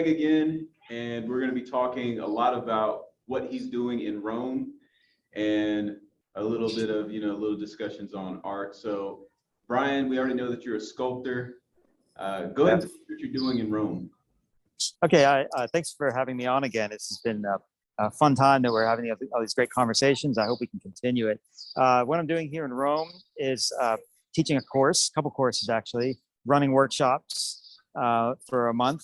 Greg again, and we're going to be talking a lot about what he's doing in Rome and a little bit of, little discussions on art. So, Brian, we already know that you're a sculptor. Go ahead and tell me what you're doing in Rome. Okay, thanks for having me on again. It's been a fun time that we're having all these great conversations. I hope we can continue it. What I'm doing here in Rome is teaching a couple courses actually, running workshops for a month.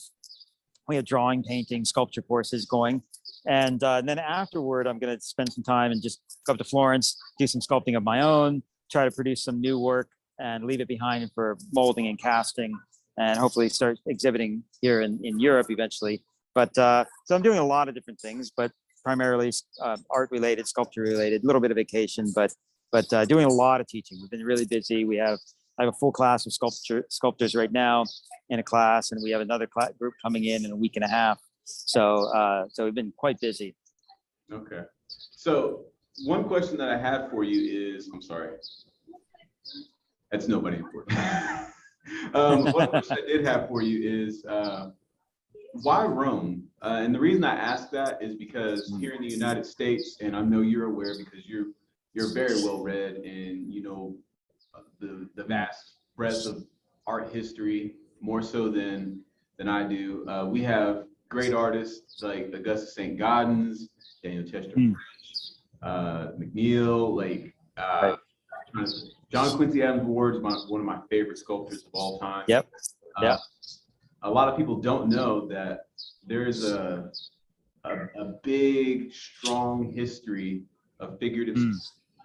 We have drawing, painting, sculpture courses going. And then afterward, I'm going to spend some time and just go up to Florence, do some sculpting of my own, try to produce some new work and leave it behind for molding and casting, and hopefully start exhibiting here in Europe eventually. But so I'm doing a lot of different things, but primarily art related, sculpture related, a little bit of vacation, but doing a lot of teaching. We've been really busy. I have a full class of sculptors right now in a class, and we have another group coming in a week and a half. So we've been quite busy. Okay. So one question that I had for you is, I'm sorry, that's nobody important. One question I did have for you is, why Rome? And the reason I ask that is because here in the United States, and I know you're aware because you're very well read and you know the vast breadth of art history more so than I do. We have great artists like Augustus St. Gaudens, Daniel Chester, McNeil, John Quincy Adams Ward is one of my favorite sculptors of all time. Yep. A lot of people don't know that there's a big, strong history of figurative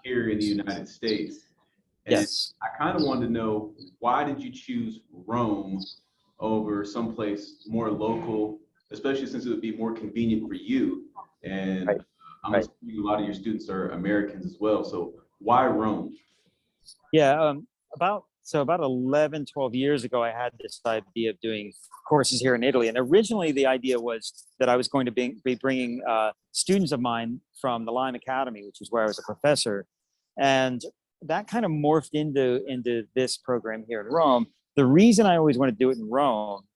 here in the United States. And yes. I kind of wanted to know, why did you choose Rome over someplace more local, especially since it would be more convenient for you? And I'm assuming a lot of your students are Americans as well. So why Rome? Yeah, about 11, 12 years ago, I had this idea of doing courses here in Italy. And originally the idea was that I was going to be bringing students of mine from the Lime Academy, which is where I was a professor. And that kind of morphed into this program here in Rome. The reason I always want to do it in Rome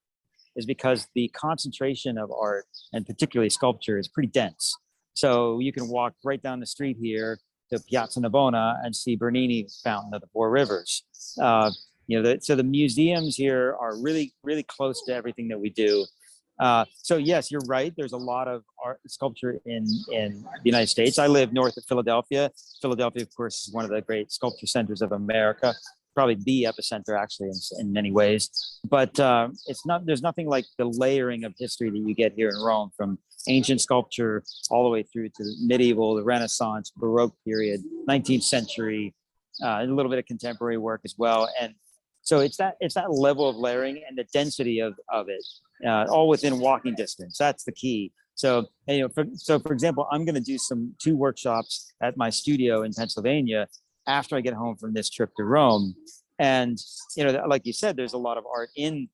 is because the concentration of art, and particularly sculpture, is pretty dense. So you can walk right down the street here to Piazza Navona and see Bernini Fountain of the Four Rivers. So the museums here are really, really close to everything that we do. So yes, you're right. There's a lot of art sculpture in the United States. I live north of Philadelphia. Philadelphia, of course, is one of the great sculpture centers of America. Probably the epicenter, actually, in many ways. But there's nothing like the layering of history that you get here in Rome, from ancient sculpture all the way through to medieval, the Renaissance, Baroque period, 19th century, a little bit of contemporary work as well. And so it's that level of layering and the density of it, all within walking distance. That's the key. So, for example, I'm going to do 2 workshops at my studio in Pennsylvania after I get home from this trip to Rome. And, like you said, there's a lot of art in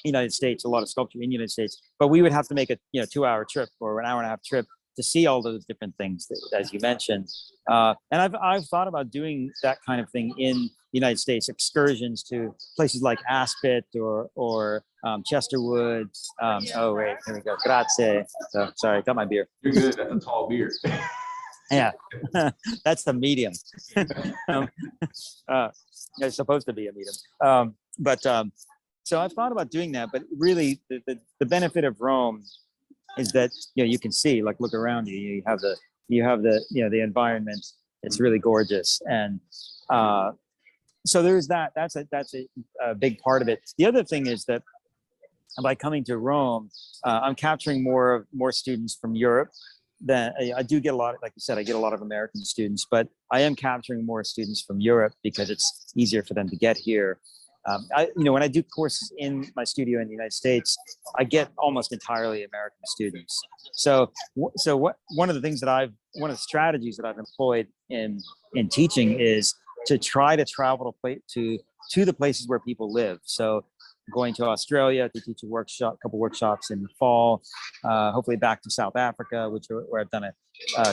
the United States, a lot of sculpture in the United States, but we would have to make a 2-hour trip or an hour and a half trip to see all those different things as you mentioned. And I've thought about doing that kind of thing in the United States, excursions to places like Aspet or Chesterwood. Oh wait, here we go. Grazie. So sorry, I got my beer. You're good. That's a tall beer. Yeah, that's the medium. It's supposed to be a medium. So I've thought about doing that, but really the benefit of Rome is that you can see, look around you. You have the environment. It's really gorgeous, and so there's that. That's a big part of it. The other thing is that by coming to Rome, I'm capturing more students from Europe. Then I do get a lot, like you said, I get a lot of American students, but I am capturing more students from Europe because it's easier for them to get here. When I do courses in my studio in the United States, I get almost entirely American students. So one of the strategies that I've employed in teaching is to try to travel to the places where people live. So going to Australia to teach a couple workshops in the fall, hopefully back to South Africa, where I've done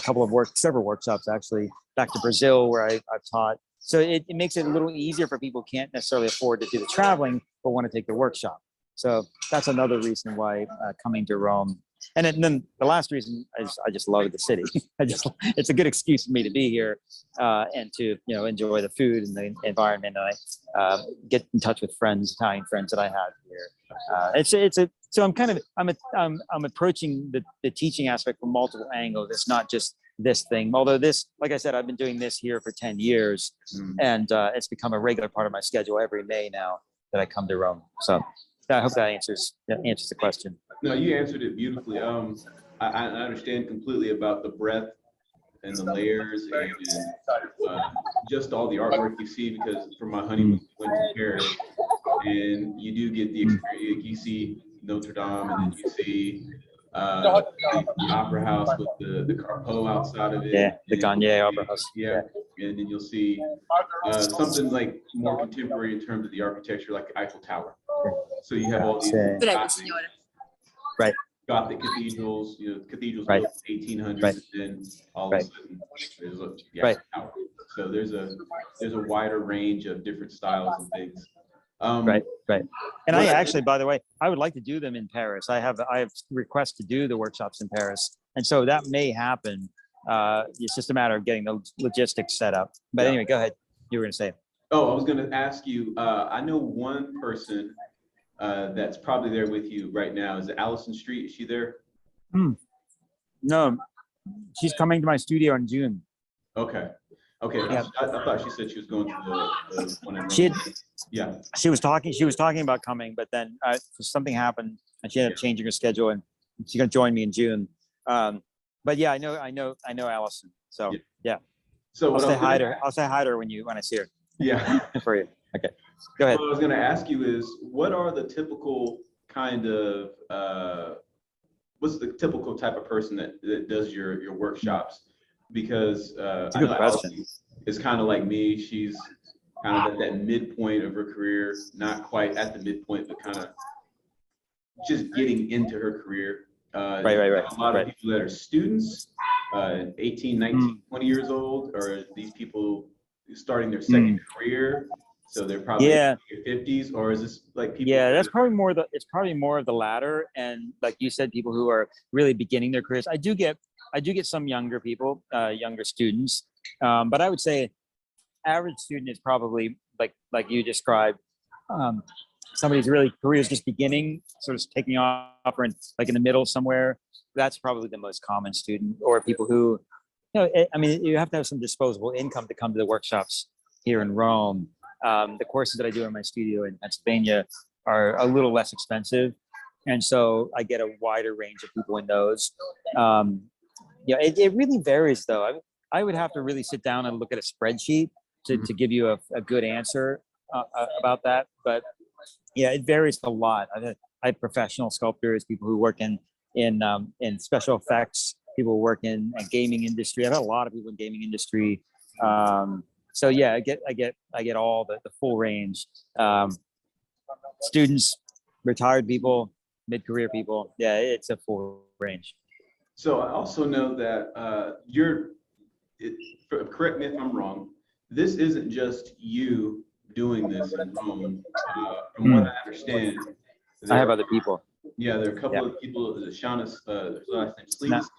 several workshops actually, back to Brazil where I've taught. So it makes it a little easier for people who can't necessarily afford to do the traveling, but want to take the workshop. So that's another reason why coming to Rome. And then the last reason is I just love the city. It's a good excuse for me to be here and to enjoy the food and the environment. And I get in touch with Italian friends that I have here. So I'm approaching the teaching aspect from multiple angles. It's not just this thing. Although this, like I said, I've been doing this here for 10 years, and it's become a regular part of my schedule every May now that I come to Rome. So I hope that answers the question. No, you answered it beautifully. I understand completely about the breadth and the layers and just all the artwork you see, because for my honeymoon we went to Paris, and you do get the experience. You see Notre Dame, and then you see the opera house with the Carpeaux outside of it. Yeah, the Gagne Opera House. Yeah, and then you'll see something like more contemporary in terms of the architecture, like the Eiffel Tower. So you have all these Gothic cathedrals, cathedrals right. built in the 1800s, and then all of a sudden there's a tower. So there's a wider range of different styles and things. Right. And I actually, by the way, I would like to do them in Paris. I have requests to do the workshops in Paris, and so that may happen. It's just a matter of getting the logistics set up. But anyway, go ahead. You were going to say. Oh, I was going to ask you. I know one person that's probably there with you right now. Is it Allison Street? Is she there? No, she's coming to my studio in June. Okay. Yeah. I thought she said she was going to the one in Rome. She was talking about coming, but then something happened and she ended up changing her schedule, and she's going to join me in June. But yeah, I know Allison. So yeah. So I'll say hi to her. I'll say hi to her when I see her. Yeah. For you. Okay. Go ahead. What I was going to ask you is, what are the typical kind of what's the typical type of person that does your workshops? Because I know Allison is kind of like me. She's kind of at that midpoint of her career, not quite at the midpoint, but kind of just getting into her career. Right. A lot of people that are students, 18, 19, 20 years old, or these people starting their second career. So they're probably in their 50s, or is this like people? Yeah, it's probably more of the latter. And like you said, people who are really beginning their careers. I do get some younger people, younger students. But I would say average student is probably like you described. Somebody's really career is just beginning, sort of taking off, or like in the middle somewhere. That's probably the most common student, or people who, you have to have some disposable income to come to the workshops here in Rome. The courses that I do in my studio in Pennsylvania are a little less expensive, and so I get a wider range of people in those. It really varies, though. I would have to really sit down and look at a spreadsheet to give you a good answer about that. But yeah, it varies a lot. I have professional sculptors, people who work in special effects, people who work in a gaming industry. I've had a lot of people in gaming industry. So yeah, I get all the full range. Students, retired people, mid-career people. Yeah, it's a full range. So I also know that correct me if I'm wrong, this isn't just you doing this in Rome. From what I understand, I have other people. Yeah, there are a couple of people. Shauna's last name Sleeves.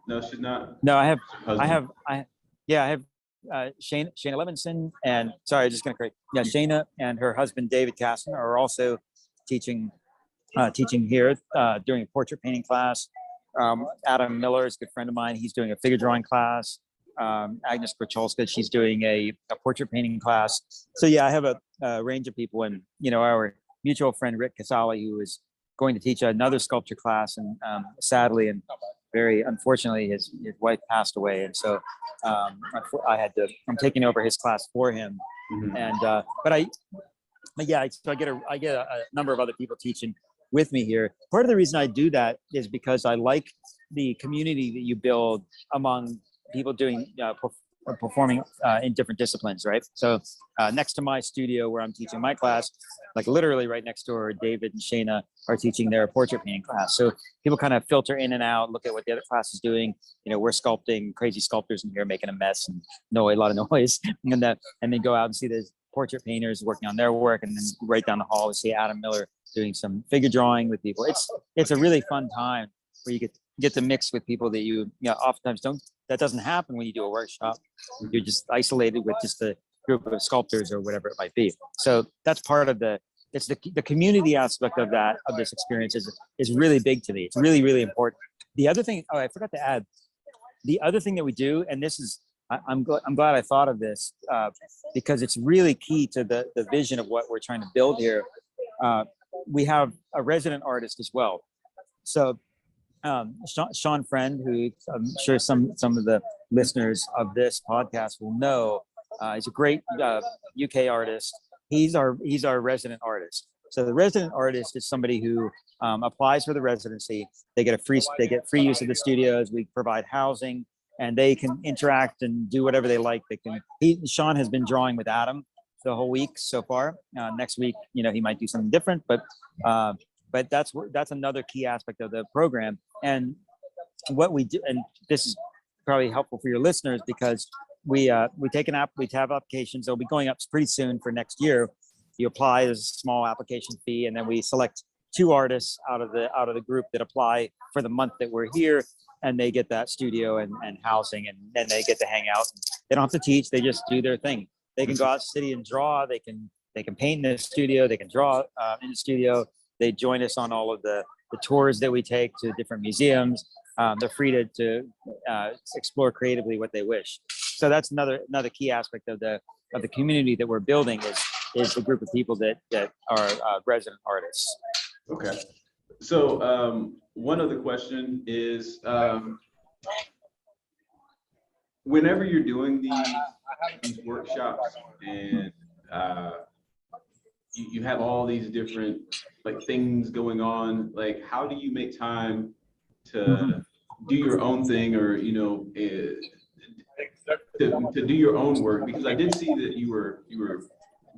No, she's not. No, I have Shayna Levinson, and sorry, I'm just gonna correct. Yeah, Shayna and her husband David Casson are also teaching here, doing a portrait painting class. Adam Miller is a good friend of mine. He's doing a figure drawing class. Agnes Kracholska, she's doing a portrait painting class. So yeah, I have a range of people, and our mutual friend Rick Casali, who is going to teach another sculpture class, and sadly and very unfortunately, his wife passed away, and so I'm taking over his class for him. And so I get a number of other people teaching with me here. Part of the reason I do that is because I like the community that you build among people doing performing in different disciplines, right? So next to my studio where I'm teaching my class, like literally right next door, David and Shayna are teaching their portrait painting class. So people kind of filter in and out, look at what the other class is doing. We're sculpting, crazy sculptors in here making a mess and a lot of noise, and then go out and see the portrait painters working on their work, and then right down the hall we see Adam Miller doing some figure drawing with people. It's a really fun time where you get to mix with people that you know oftentimes don't. That doesn't happen when you do a workshop. You're just isolated with just a group of sculptors or whatever it might be. So that's part of it's the community aspect of this experience is really big to me. It's really, really important. The other thing, oh, I forgot to add, the other thing that we do, and this is, I'm glad I thought of this because it's really key to the vision of what we're trying to build here. We have a resident artist as well. So Sean Friend, who I'm sure some of the listeners of this podcast will know, he's a great UK artist. He's our resident artist. So the resident artist is somebody who applies for the residency. They get free use of the studios. We provide housing, and they can interact and do whatever they like. Sean has been drawing with Adam the whole week so far. Next week, you know, he might do something different, but that's another key aspect of the program. And what we do, and this is probably helpful for your listeners because we have applications. They'll be going up pretty soon for next year. You apply, there's a small application fee, and then we select 2 artists out of the group that apply for the month that we're here, and they get that studio and housing, and then they get to hang out. They don't have to teach; they just do their thing. They can go out to the city and draw. They can paint in the studio. They can draw in the studio. They join us on all of the tours that we take to different museums. They're free to explore creatively what they wish. So that's another key aspect of the community that we're building is the group of people that are resident artists. Okay. So one other question is, whenever you're doing these workshops and you have all these different like things going on, like how do you make time to do your own thing, or you know, to do your own work? Because I did see that you were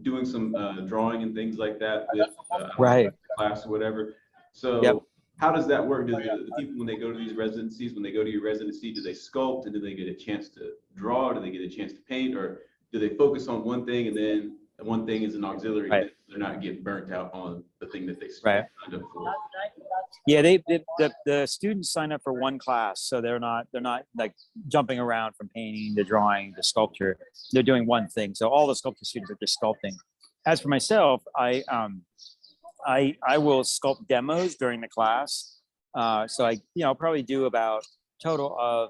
doing some drawing and things like that with right class or whatever. So yep. How does that work? Do the people, when they go to these residencies, when they go to your residency, do they sculpt and do they get a chance to draw? Do they get a chance to paint, or do they focus on one thing and then one thing is an auxiliary? Right. They're not getting burnt out on the thing that they right. signed up for. Yeah, the students sign up for one class, so they're not like jumping around from painting to drawing to sculpture. They're doing one thing. So all the sculpture students are just sculpting. As for myself, I will sculpt demos during the class. So I'll probably do about total of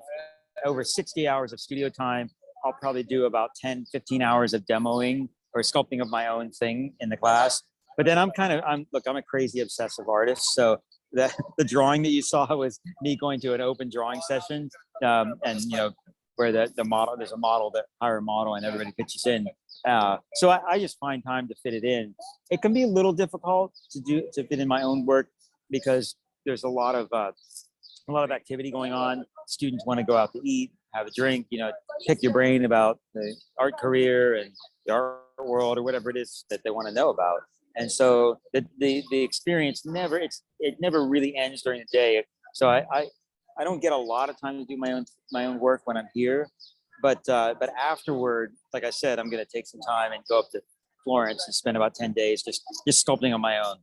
over 60 hours of studio time. I'll probably do about 10, 15 hours of demoing or sculpting of my own thing in the class. But then I'm a crazy obsessive artist. So the drawing that you saw was me going to an open drawing session, and you know, where there's a model that hire a model and everybody pitches in. So I just find time to fit it in. It can be a little difficult to fit in my own work because there's a lot of activity going on. Students want to go out to eat, have a drink, you know, pick your brain about the art career and the art world or whatever it is that they want to know about. And so the experience never really ends during the day. So I don't get a lot of time to do my own work when I'm here, but afterward, like I said, I'm going to take some time and go up to Florence and spend about 10 days just sculpting on my own.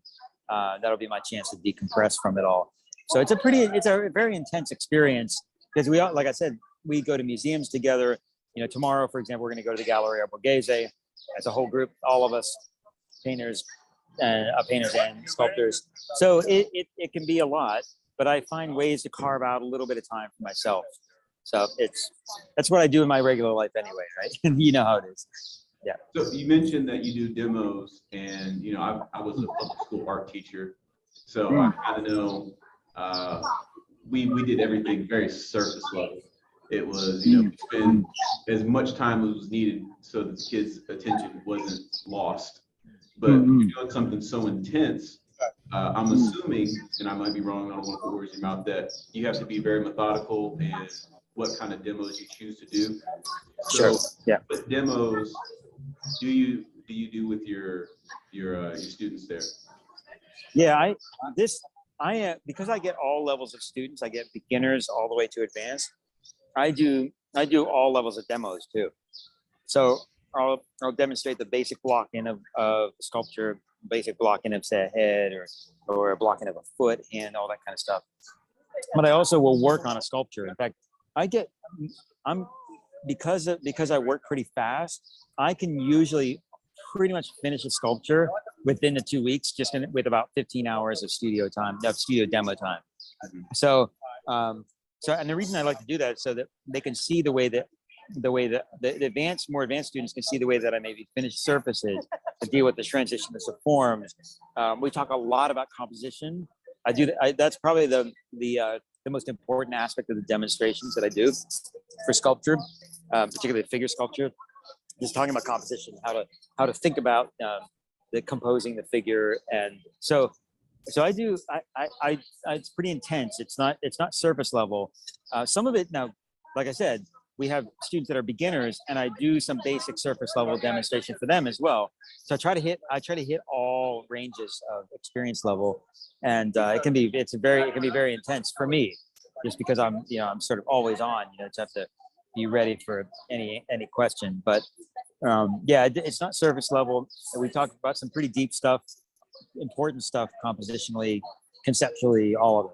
That'll be my chance to decompress from it all. So it's a very intense experience because like I said, we go to museums together. You know, tomorrow, for example, we're going to go to the Galleria Borghese as a whole group, all of us painters and sculptors. So it can be a lot, but I find ways to carve out a little bit of time for myself. So that's what I do in my regular life anyway, right? You know how it is. Yeah. So you mentioned that you do demos, and you know, I was a public school art teacher, so I kind of know we did everything very surface level. It was, you know, we spend as much time as was needed so that the kids' attention wasn't lost. But you're doing something so intense, I'm assuming, and I might be wrong, I don't want to put words in your mouth, that you have to be very methodical in what kind of demos you choose to do. So, sure. Yeah. what demos do you do with your students there? Yeah, because I get all levels of students. I get beginners all the way to advanced. I do all levels of demos too. So I'll demonstrate the basic blocking of sculpture, basic blocking of say a head or a blocking of a foot, hand, all that kind of stuff. But I also will work on a sculpture. In fact, I'm because I work pretty fast, I can usually pretty much finish a sculpture within the 2 weeks, with about 15 hours of studio demo time. So, and the reason I like to do that is so that they can see the way that the more advanced students can see the way that I maybe finish surfaces, to deal with the transitions of forms. We talk a lot about composition. That's probably the most important aspect of the demonstrations that I do for sculpture, particularly figure sculpture. Just talking about composition, how to think about the composing the figure, and so I do. It's pretty intense. It's not surface level. Some of it now, like I said, we have students that are beginners, and I do some basic surface level demonstration for them as well. So I try to hit all ranges of experience level, and it can be very intense for me, just because I'm sort of always on. To have to be ready for any question. But it's not surface level. We talked about some pretty deep stuff, important stuff, compositionally, conceptually, all of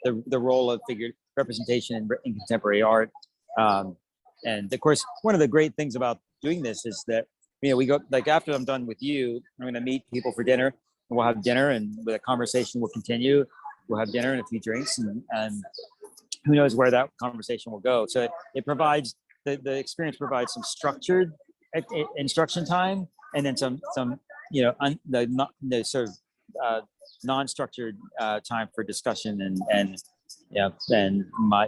it. The role of figure representation in contemporary art. And of course, one of the great things about doing this is that, we go, like, after I'm done with you, I'm going to meet people for dinner, and we'll have dinner, and the conversation will continue. We'll have dinner and a few drinks, and who knows where that conversation will go. So it provides, the experience provides some structured instruction time, and then some the sort of non-structured time for discussion and my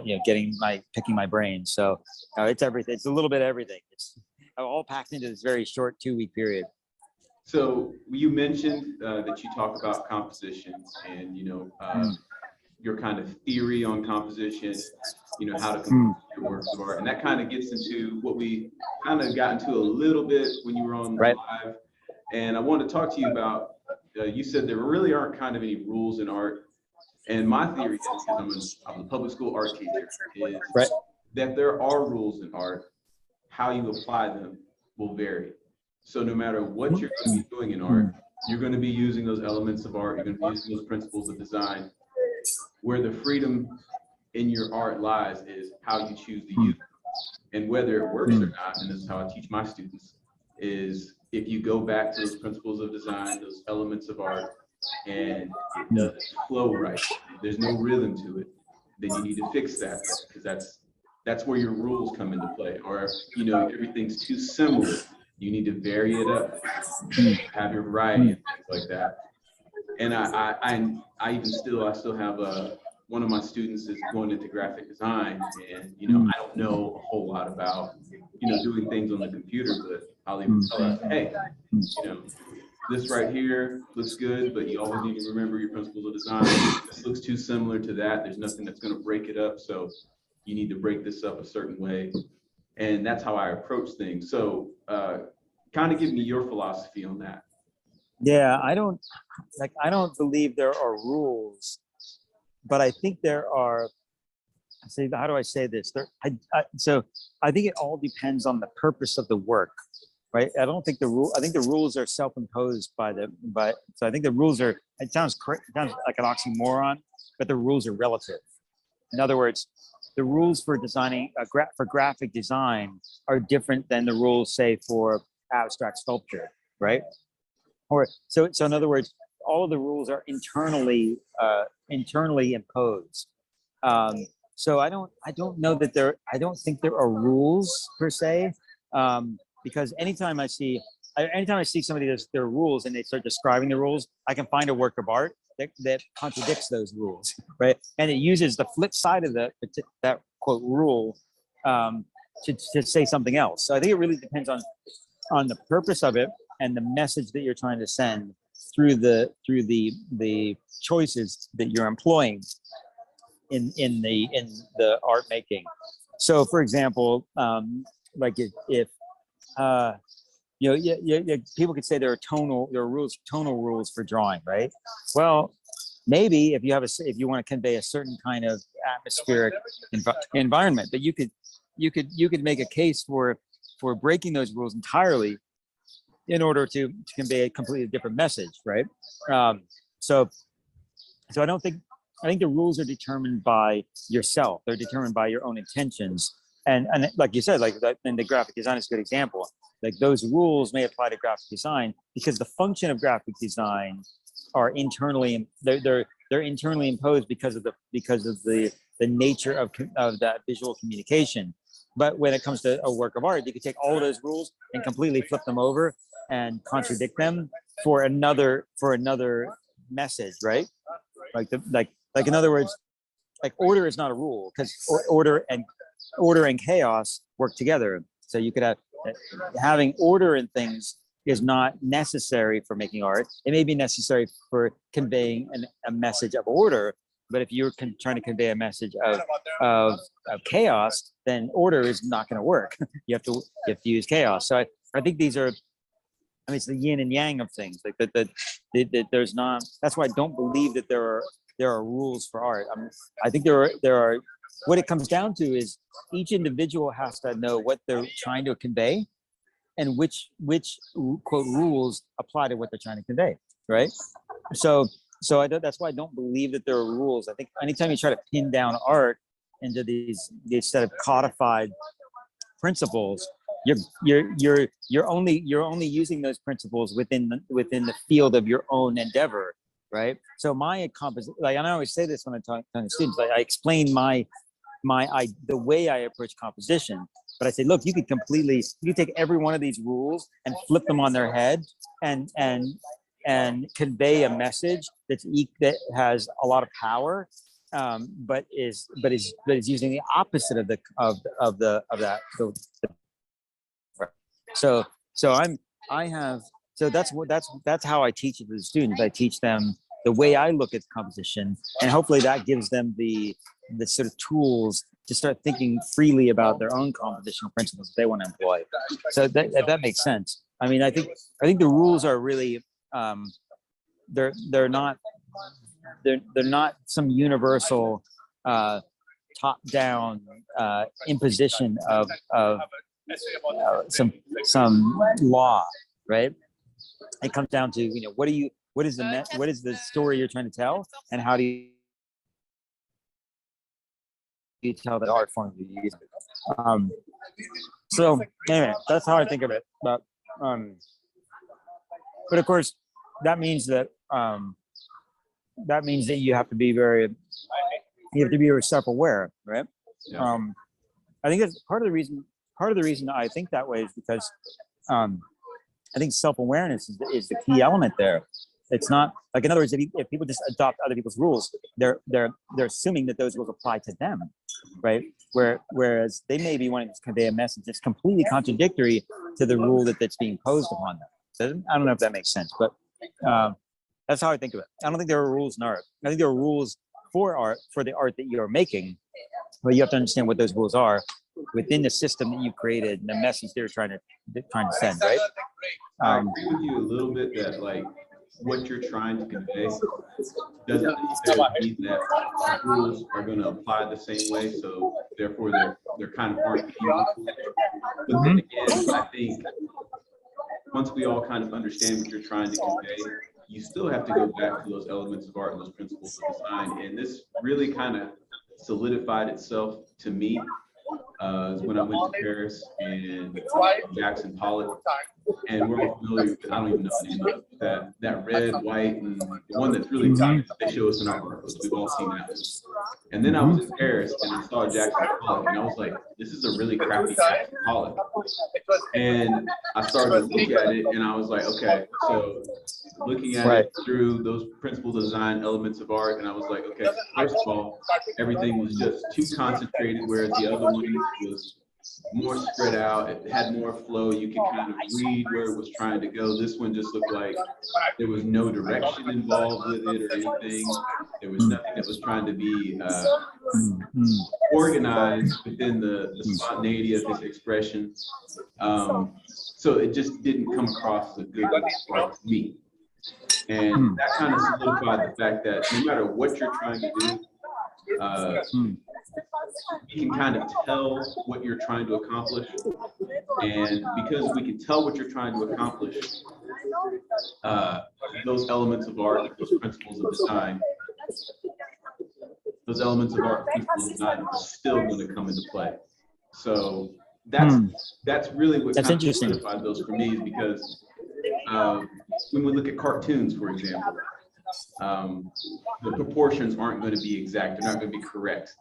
picking my brain. So it's everything. It's a little bit of everything. It's all packed into this very short 2-week period. So you mentioned that you talk about composition and your kind of theory on composition, how to compose your works of art, and that kind of gets into what we kind of got into a little bit when you were on live. And I want to talk to you about. You said there really aren't kind of any rules in art. And my theory, because I'm a public school art teacher, is that there are rules in art. How you apply them will vary. So no matter what you're going to be doing in art, you're going to be using those elements of art. You're going to be using those principles of design. Where the freedom in your art lies is how you choose to use it. And whether it works or not, and this is how I teach my students, is if you go back to those principles of design, those elements of art, and it doesn't flow right, there's no rhythm to it, then you need to fix that, because that's where your rules come into play. Or if everything's too similar, you need to vary it up, have your variety and things like that. And I still have one of my students is going into graphic design, and I don't know a whole lot about doing things on the computer, but I'll even tell her, hey, this right here looks good, but you always need to remember your principles of design. This looks too similar to that. There's nothing that's going to break it up, so you need to break this up a certain way. And that's how I approach things. So kind of give me your philosophy on that. Yeah, I don't believe there are rules, but I think there are. How do I say this? So I think it all depends on the purpose of the work, right? I don't think I think the rules are self-imposed so I think the rules are. It sounds like an oxymoron, but the rules are relative. In other words, the rules for designing for graphic design are different than the rules, say, for abstract sculpture, right? Or so in other words, all of the rules are internally imposed. So I don't know that I don't think there are rules per se, because anytime I see somebody does their rules and they start describing the rules, I can find a work of art that contradicts those rules, right? And it uses the flip side of that quote rule to say something else. So I think it really depends on the purpose of it and the message that you're trying to send through the choices that you're employing in the art making. So, for example, like if people could say there are tonal rules for drawing, right? Well, maybe if you want to convey a certain kind of atmospheric environment, but you could make a case for breaking those rules entirely in order to convey a completely different message, right? So I think the rules are determined by yourself. They're determined by your own intentions. And like you said, like that, and the graphic design is a good example. Like those rules may apply to graphic design because the function of graphic design are internally, they're internally imposed because of the nature of that visual communication. But when it comes to a work of art, you can take all of those rules and completely flip them over and contradict them for another message, right? Like in other words, like order is not a rule because order and chaos work together. So you could have having order in things is not necessary for making art. It may be necessary for conveying a message of order, but if you're trying to convey a message of chaos, then order is not going to work. You have to use chaos. So I think these are, I mean, it's the yin and yang of things. Like that there's not. That's why I don't believe that there are rules for art. I think there are. What it comes down to is each individual has to know what they're trying to convey, and which quote rules apply to what they're trying to convey, right? So that's why I don't believe that there are rules. I think anytime you try to pin down art into these set of codified principles, you're only using those principles within the field of your own endeavor, right? So my composition, like, and I always say this when I talk to students, like I explain the way I approach composition. But I say, look, you could take every one of these rules and flip them on their head and convey a message that has a lot of power, but is using the opposite of that. So that's how I teach it to the students. I teach them the way I look at composition, and hopefully that gives them the sort of tools to start thinking freely about their own compositional principles they want to employ. So if that makes sense. I mean, I think the rules are really they're not some universal top-down imposition of some law, right? It comes down to what is the story you're trying to tell, and how do you tell that art form you're using. So anyway, that's how I think of it. But of course, that means that you have to be very self-aware, right? Yeah. I think that's part of the reason I think that way is because I think self-awareness is the key element there. It's not like, in other words, if people just adopt other people's rules, they're assuming that those rules apply to them, right? Whereas they may be wanting to convey a message that's completely contradictory to the rule that's being imposed upon them. So I don't know if that makes sense, but that's how I think of it. I don't think there are rules in art. I think there are rules for art, for the art that you're making, but you have to understand what those rules are within the system that you created and the message they're trying to send, right? I agree with you a little bit that, like, what you're trying to convey doesn't necessarily mean that rules are going to apply the same way, so therefore they're kind of aren't unique. But then again, I think once we all kind of understand what you're trying to convey, you still have to go back to those elements of art and those principles of design. And this really kind of solidified itself to me when I went to Paris and Jackson Pollock. And we're all familiar with, I don't even know the name of that red, white, and the one that's really they show us in our art books. We've all seen that one. And then I was in Paris and I saw Jackson Pollock, and I was like, this is a really crappy Jackson Pollock. And I started to look at it and I was like, okay, so looking at it through those principal design elements of art, and I was like, okay, first of all, everything was just too concentrated, whereas the other one was more spread out. It had more flow. You could kind of read where it was trying to go. This one just looked like there was no direction involved with it or anything. There was nothing that was trying to be organized within the spontaneity of his expression. So it just didn't come across as a good art to me. And that kind of solidified the fact that no matter what you're trying to do, we can kind of tell what you're trying to accomplish. And because we can tell what you're trying to accomplish, those elements of art, those principles of design, are still going to come into play. So that's really what kind of solidified those for me, is because when we look at cartoons, for example, the proportions aren't going to be exact. They're not going to be correct.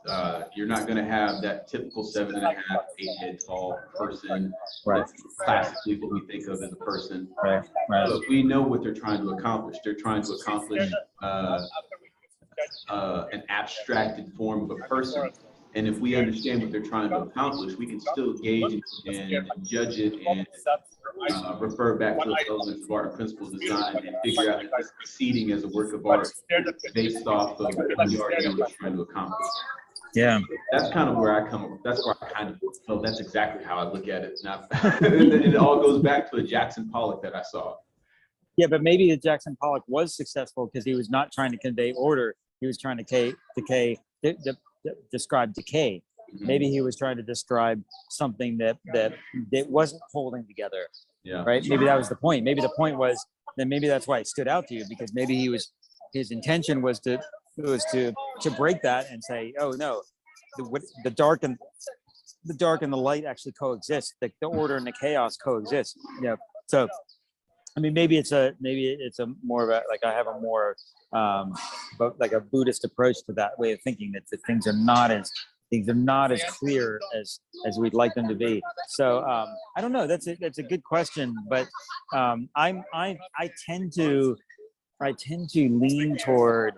You're not going to have that typical 7.5, 8 head tall person. Right. That's classically what we think of as a person. Right. Right. But we know what they're trying to accomplish. They're trying to accomplish an abstracted form of a person. And if we understand what they're trying to accomplish, we can still gauge and judge it and refer back to the elements of art and principles of design and figure out if it's succeeding as a work of art based off of the art that we're trying to accomplish. Yeah. That's kind of where I come. That's where I kind of, well, that's exactly how I look at it. Now, it all goes back to a Jackson Pollock that I saw. Yeah, but maybe the Jackson Pollock was successful because he was not trying to convey order. He was trying to describe decay. Mm-hmm. Maybe he was trying to describe something that wasn't holding together. Yeah. Right. Maybe that was the point. Maybe the point was that maybe that's why it stood out to you, because maybe his intention was to break that and say, oh no, the dark and the light actually coexist. The order and the chaos coexist. Yeah. So, I mean, maybe it's a more of a, like, I have a more but like a Buddhist approach to that way of thinking, that things are not as clear as we'd like them to be. So I don't know. That's a good question, but I tend to lean toward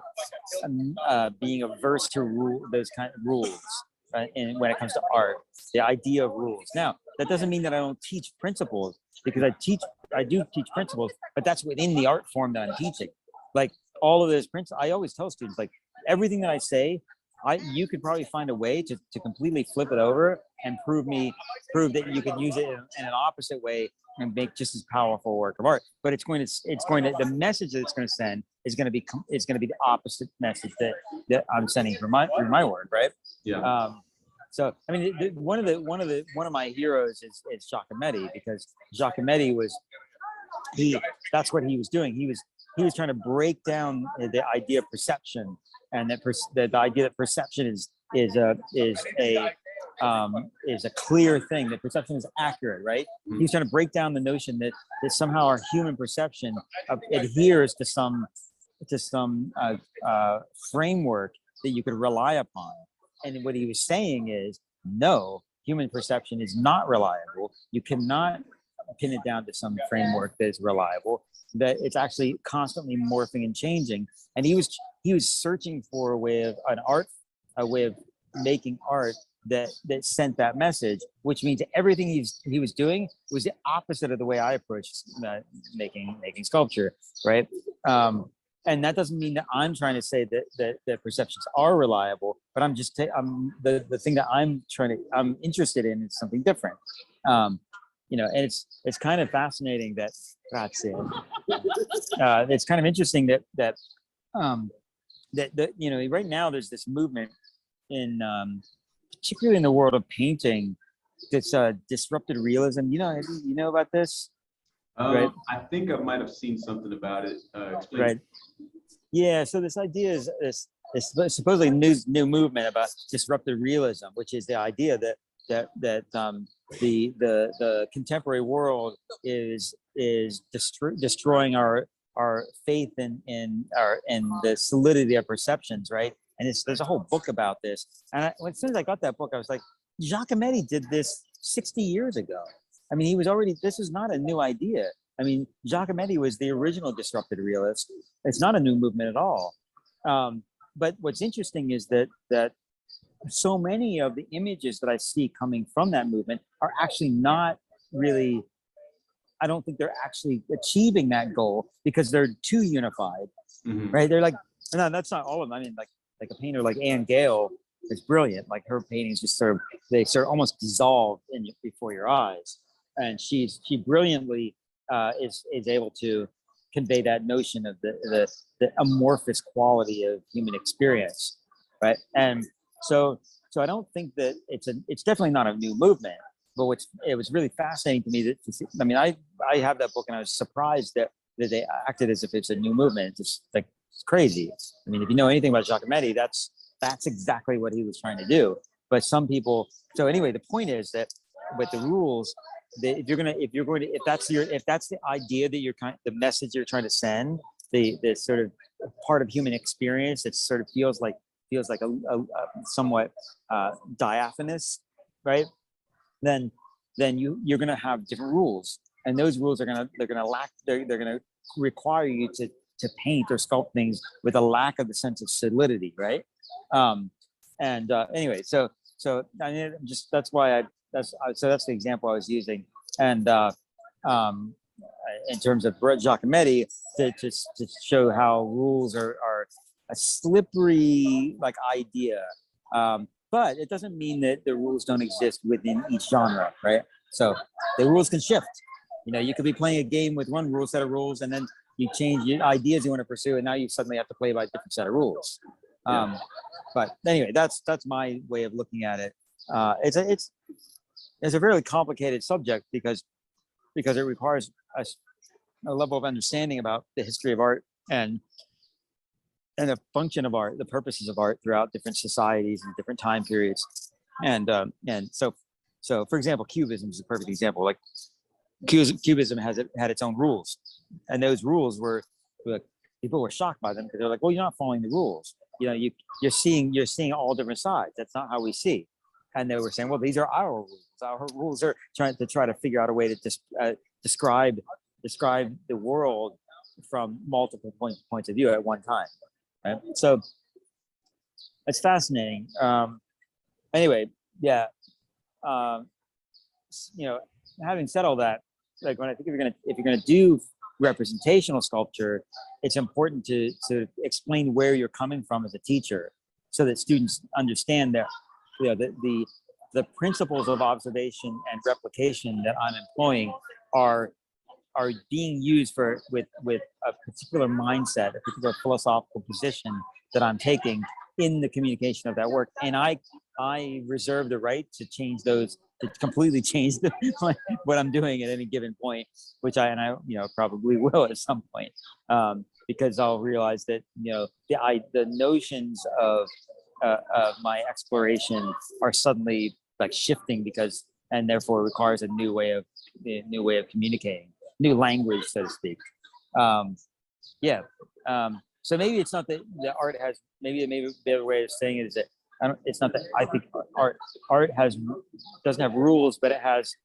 being averse to those kind of rules, and when it comes to art, the idea of rules. Now, that doesn't mean that I don't teach principles, because I do teach principles, but that's within the art form that I'm teaching. Like all of those principles, I always tell students, like, everything that I say, you could probably find a way to completely flip it over and prove that you could use it in an opposite way and make just as powerful work of art. But it's going to the message that it's going to send is going to be the opposite message that I'm sending through my work, right? Yeah. So I mean, one of my heroes is Giacometti, because Giacometti that's what he was doing. He was trying to break down the idea of perception, and the idea that perception is a clear thing, that perception is accurate, right? Mm-hmm. He's trying to break down the notion that somehow our human perception adheres to some framework that you could rely upon. And what he was saying is, no, human perception is not reliable. You cannot pin it down to some framework that is reliable, that it's actually constantly morphing and changing. And he was searching for a way of making art that sent that message, which means everything he was doing was the opposite of the way I approached making sculpture, right? And that doesn't mean that I'm trying to say that perceptions are reliable, but I'm just the thing that I'm interested in is something different. And it's kind of fascinating that it's kind of interesting that right now there's this movement in particularly in the world of painting, that's disrupted realism. You know about this? Right. I think I might have seen something about it. Explain. Right. Yeah. So this idea is this supposedly new movement about disrupted realism, which is the idea that the contemporary world is destroying our faith in the solidity of perceptions, right? And there's a whole book about this. And as soon as I got that book, I was like, Giacometti did this 60 years ago. I mean, this is not a new idea. I mean, Giacometti was the original disrupted realist. It's not a new movement at all. But what's interesting is that so many of the images that I see coming from that movement are actually not really, I don't think they're actually achieving that goal, because they're too unified, right? They're like, no, that's not all of them. I mean, like a painter like Anne Gale is brilliant. Like, her paintings just sort of almost dissolve before your eyes. And she brilliantly is able to convey that notion of the amorphous quality of human experience, right? And so I don't think that it's definitely not a new movement. But it was really fascinating to me to see. I mean, I have that book, and I was surprised that they acted as if it's a new movement. It's just like, it's crazy. I mean, if you know anything about Giacometti, that's exactly what he was trying to do. But some people. So anyway, the point is that with the rules, if that's the idea that the message you're trying to send, the sort of part of human experience that sort of feels like a somewhat diaphanous, right? Then you're going to have different rules, and those rules are going to require you to paint or sculpt things with a lack of the sense of solidity, right? Anyway, so I mean, that's the example I was using, and in terms of Giacometti, to show how rules are a slippery like idea. But it doesn't mean that the rules don't exist within each genre, right? So the rules can shift. You know, you could be playing a game with one set of rules, and then you change your ideas you want to pursue, and now you suddenly have to play by a different set of rules. But anyway, that's my way of looking at it. It's a very complicated subject because it requires a level of understanding about the history of art and the function of art, the purposes of art throughout different societies and different time periods. And so for example, Cubism is a perfect example. Like Cubism had its own rules, and those rules were people were shocked by them because they're like, well, you're not following the rules. You know, you're seeing all different sides. That's not how we see. And they were saying, well, these are our rules. Our rules are trying to figure out a way to describe the world from multiple points of view at one time. Right? So it's fascinating. Anyway, yeah. You know, having said all that, like when I think if you're gonna do representational sculpture, it's important to explain where you're coming from as a teacher, so that students understand that, you know, the principles of observation and replication that I'm employing are being used with a particular mindset, a particular philosophical position that I'm taking in the communication of that work. And I reserve the right to change those, to completely change what I'm doing at any given point, which I probably will at some point, because I'll realize that, you know, the notions of my exploration are suddenly like shifting and therefore requires a new way of communicating, new language, so to speak. So maybe it's not that the art has, maybe the better way of saying it is that it's not that I think art doesn't have rules, but it has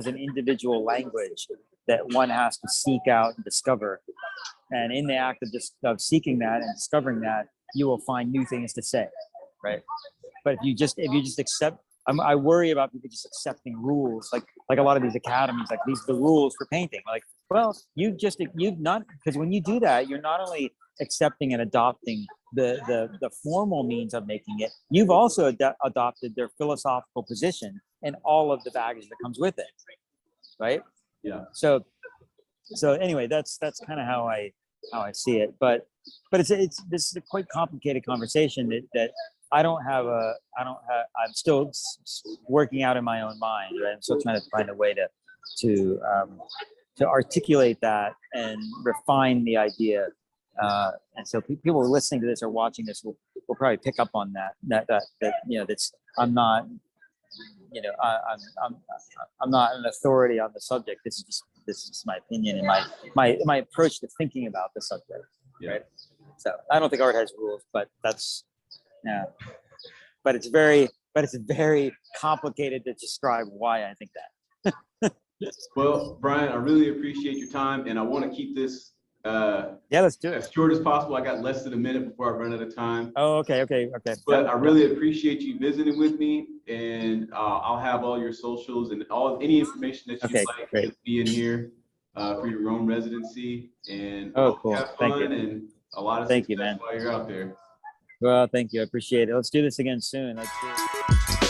an individual language that one has to seek out and discover. And in the act of seeking that and discovering that, you will find new things to say, right? But if you just accept, I worry about people just accepting rules, like a lot of these academies, like these are the rules for painting. Like, well, you've not, because when you do that, you're not only accepting and adopting the formal means of making it, you've also adopted their philosophical position and all of the baggage that comes with it, right? Yeah. So anyway, that's kind of how I see it. But this is a quite complicated conversation that I'm still working out in my own mind, right? I'm still trying to find a way to articulate that and refine the idea. And so people listening to this or watching this will probably pick up on that you know, that's, I'm not, you know, I'm not an authority on the subject. This is my opinion and my approach to thinking about the subject. Yeah. Right. So I don't think art has rules, but but it's very complicated to describe why I think that. Well, Brian, I really appreciate your time, and I want to keep this let's do it as short as possible. I got less than a minute before I run out of time. Oh, okay. But I really appreciate you visiting with me, and I'll have all your socials and any information that you'd like to be in here for your Rome residency. And cool. Have fun and a lot of success while you're out there. Well, thank you. I appreciate it. Let's do this again soon. Let's do it.